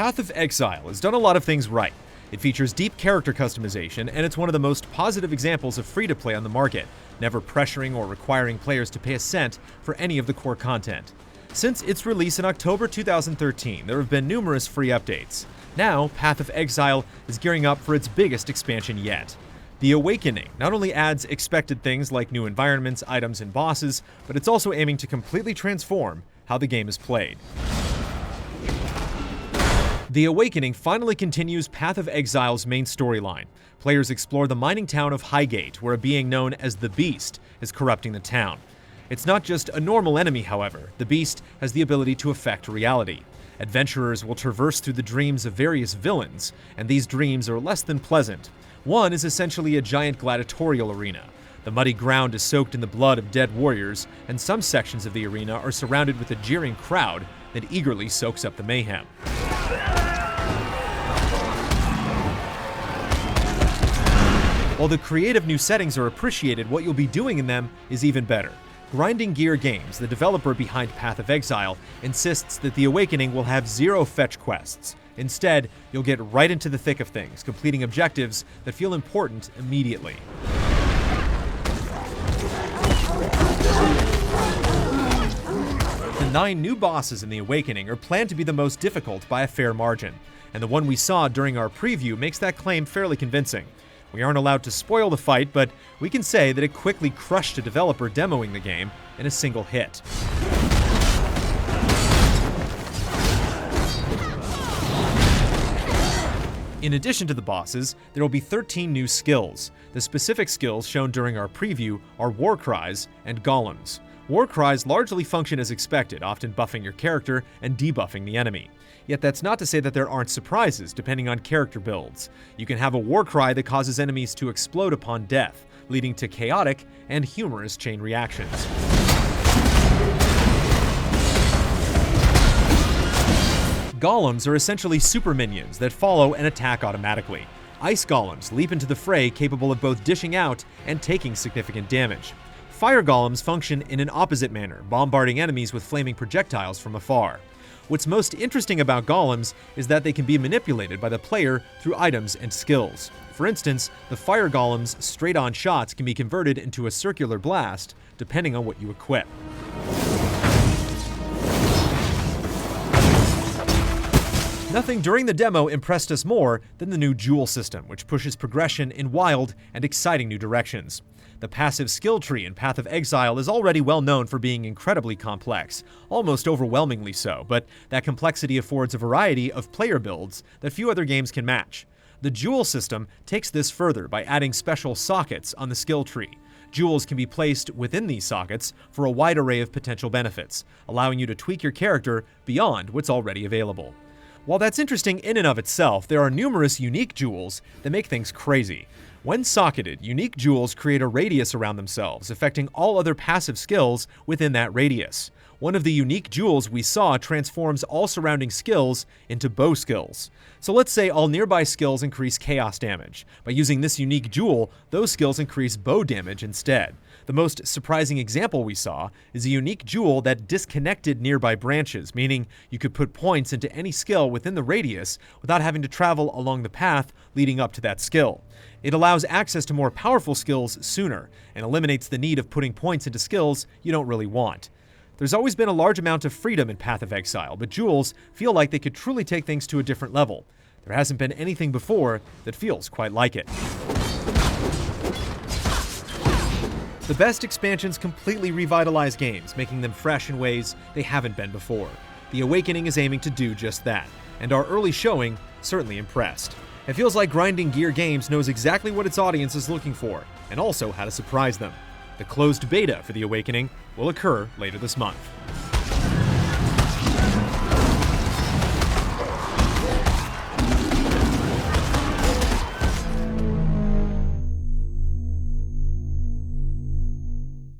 Path of Exile has done a lot of things right. It features deep character customization, and it's one of the most positive examples of free-to-play on the market, never pressuring or requiring players to pay a cent for any of the core content. Since its release in October 2013, there have been numerous free updates. Now, Path of Exile is gearing up for its biggest expansion yet. The Awakening not only adds expected things like new environments, items, and bosses, but it's also aiming to completely transform how the game is played. The Awakening finally continues Path of Exile's main storyline. Players explore the mining town of Highgate, where a being known as the Beast is corrupting the town. It's not just a normal enemy, however. The Beast has the ability to affect reality. Adventurers will traverse through the dreams of various villains, and these dreams are less than pleasant. One is essentially a giant gladiatorial arena. The muddy ground is soaked in the blood of dead warriors, and some sections of the arena are surrounded with a jeering crowd that eagerly soaks up the mayhem. While the creative new settings are appreciated, what you'll be doing in them is even better. Grinding Gear Games, the developer behind Path of Exile, insists that the Awakening will have 0 fetch quests. Instead, you'll get right into the thick of things, completing objectives that feel important immediately. The 9 new bosses in the Awakening are planned to be the most difficult by a fair margin, and the one we saw during our preview makes that claim fairly convincing. We aren't allowed to spoil the fight, but we can say that it quickly crushed a developer demoing the game in a single hit. In addition to the bosses, there will be 13 new skills. The specific skills shown during our preview are War Cries and Golems. War Cries largely function as expected, often buffing your character and debuffing the enemy. Yet that's not to say that there aren't surprises, depending on character builds. You can have a War Cry that causes enemies to explode upon death, leading to chaotic and humorous chain reactions. Golems are essentially super minions that follow and attack automatically. Ice Golems leap into the fray, capable of both dishing out and taking significant damage. Fire Golems function in an opposite manner, bombarding enemies with flaming projectiles from afar. What's most interesting about Golems is that they can be manipulated by the player through items and skills. For instance, the Fire Golem's straight-on shots can be converted into a circular blast, depending on what you equip. Nothing during the demo impressed us more than the new Jewel system, which pushes progression in wild and exciting new directions. The passive skill tree in Path of Exile is already well known for being incredibly complex, almost overwhelmingly so, but that complexity affords a variety of player builds that few other games can match. The Jewel system takes this further by adding special sockets on the skill tree. Jewels can be placed within these sockets for a wide array of potential benefits, allowing you to tweak your character beyond what's already available. While that's interesting in and of itself, there are numerous unique jewels that make things crazy. When socketed, unique jewels create a radius around themselves, affecting all other passive skills within that radius. One of the unique jewels we saw transforms all surrounding skills into bow skills. So let's say all nearby skills increase chaos damage. By using this unique jewel, those skills increase bow damage instead. The most surprising example we saw is a unique jewel that disconnected nearby branches, meaning you could put points into any skill within the radius without having to travel along the path leading up to that skill. It allows access to more powerful skills sooner, and eliminates the need of putting points into skills you don't really want. There's always been a large amount of freedom in Path of Exile, but jewels feel like they could truly take things to a different level. There hasn't been anything before that feels quite like it. The best expansions completely revitalize games, making them fresh in ways they haven't been before. The Awakening is aiming to do just that, and our early showing certainly impressed. It feels like Grinding Gear Games knows exactly what its audience is looking for, and also how to surprise them. The closed beta for The Awakening will occur later this month.